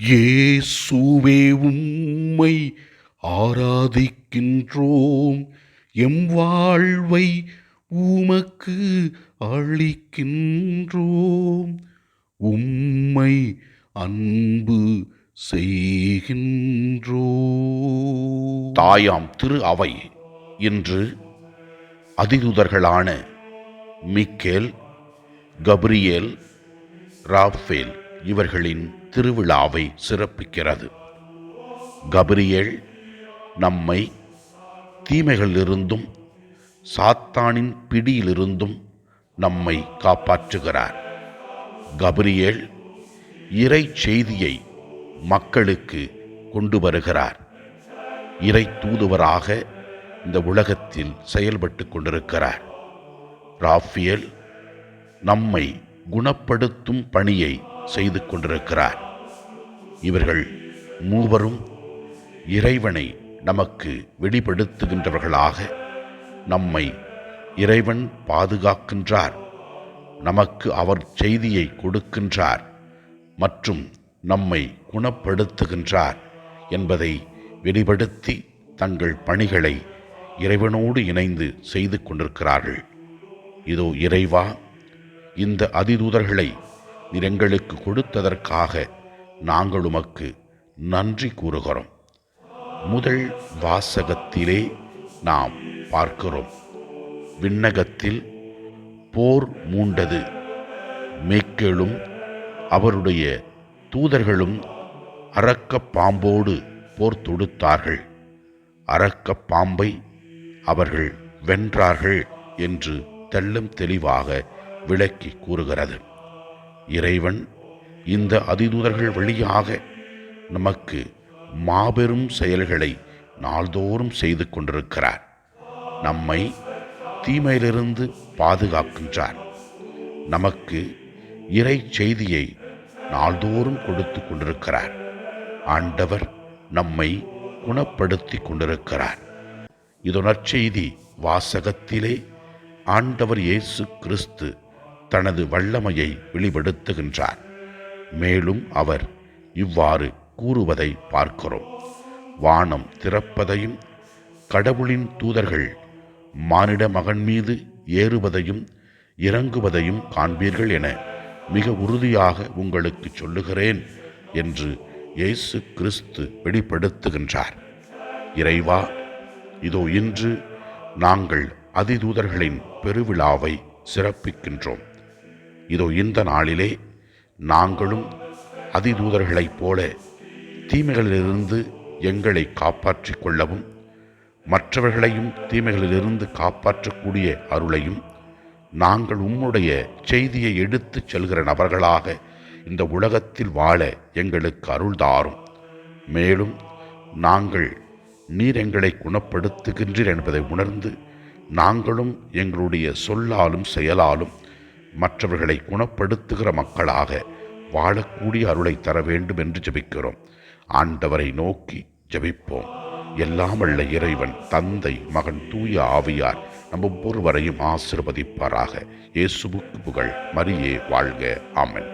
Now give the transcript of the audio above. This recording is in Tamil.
இயேசுவே உம்மை ஆராதிக்கின்றோம், எம் வாழ்வை உமக்கு அளிக்கின்றோம், உம்மை அன்பு செய்கின்றோம். தாயாம் திரு அவை இன்று அதிதூதர்களான மிக்கேல், கபிரியேல், ராஃபேல் இவர்களின் திருவிழாவை சிறப்பிக்கிறது. கபிரியேல் நம்மை தீமைகளிலிருந்தும் சாத்தானின் பிடியிலிருந்தும் நம்மை காப்பாற்றுகிறார். கபிரியேல் இறை செய்தியை மக்களுக்கு கொண்டு வருகிறார். இறை தூதுவராக இந்த உலகத்தில் செயல்பட்டு கொண்டிருக்கிறார். ராஃபேல் நம்மை குணப்படுத்தும் பணியை செய்து கொண்டிருக்கிறார். இவர்கள் மூவரும் இறைவனை நமக்கு வெளிப்படுத்துகின்றவர்களாக நம்மை இறைவன் பாதுகாக்கின்றார், நமக்கு அவர் செய்தியை கொடுக்கின்றார் மற்றும் நம்மை குணப்படுத்துகின்றார் என்பதை வெளிப்படுத்தி தங்கள் பணிகளை இறைவனோடு இணைந்து செய்து கொண்டிருக்கிறார்கள். இதோ இறைவா, இந்த அதிதூதர்களை நீர் எங்களுக்கு கொடுத்ததற்காக நாங்கள் உமக்கு நன்றி கூறுகிறோம். முதல் வாசகத்திலே நாம் பார்க்கிறோம், விண்ணகத்தில் போர் மூண்டது. மிக்கேலும் அவருடைய தூதர்களும் அரக்க பாம்போடு போர் தொடுத்தார்கள். அரக்க பாம்பை அவர்கள் வென்றார்கள் என்று தெல்லம் தெளிவாக விளக்கி கூறுகிறது. இறைவன் இந்த அதிதூதர்கள் வழியாக நமக்கு மாபெரும் செயல்களை நாள்தோறும் செய்து கொண்டிருக்கிறார். நம்மை தீமையிலிருந்து பாதுகாக்கின்றார். நமக்கு இறை செய்தியை நாள்தோறும் கொடுத்து கொண்டிருக்கிறார். ஆண்டவர் நம்மை குணப்படுத்தி கொண்டிருக்கிறார். இது நற்செய்தி வாசகத்திலே ஆண்டவர் இயேசு கிறிஸ்து தனது வல்லமையை வெளிப்படுத்துகின்றார். மேலும் அவர் இவ்வாறு கூறுவதை பார்க்கிறோம், வானம் திறப்பதையும் கடவுளின் தூதர்கள் மானிட மகன் மீது ஏறுவதையும் இறங்குவதையும் காண்பீர்கள் என மிக உறுதியாக உங்களுக்கு சொல்லுகிறேன் என்று இயேசு கிறிஸ்து வெளிப்படுத்துகின்றார். இறைவா, இதோ இன்று நாங்கள் அதிதூதர்களின் பெருவிழாவை சிறப்பிக்கின்றோம். இதோ இந்த நாளிலே நாங்களும் அதிதூதர்களைப் போல தீமைகளிலிருந்து எங்களை காப்பாற்றிக் கொள்ளவும் மற்றவர்களையும் தீமைகளிலிருந்து காப்பாற்றக்கூடிய அருளையும் நாங்கள் உம்முடைய செய்தியை எடுத்துச் செல்கிற நபர்களாக இந்த உலகத்தில் வாழ எங்களுக்கு அருள்தாரும். மேலும் நாங்கள் நீர் எங்களை குணப்படுத்துகின்றீர் என்பதை உணர்ந்து நாங்களும் எங்களுடைய சொல்லாலும் செயலாலும் மற்றவர்களை குணப்படுத்துகிற மக்களாக வாழக்கூடிய அருளை தர வேண்டும் என்று ஜெபிக்கிறோம். ஆண்டவரை நோக்கி ஜெபிப்போம். எல்லாம் வல்ல இறைவன் தந்தை, மகன், தூய ஆவியார் நம் ஒவ்வொருவரையும் ஆசீர்வதிப்பாராக. இயேசுவுக்கு புகழ். மரியே வாழ்க. ஆமென்.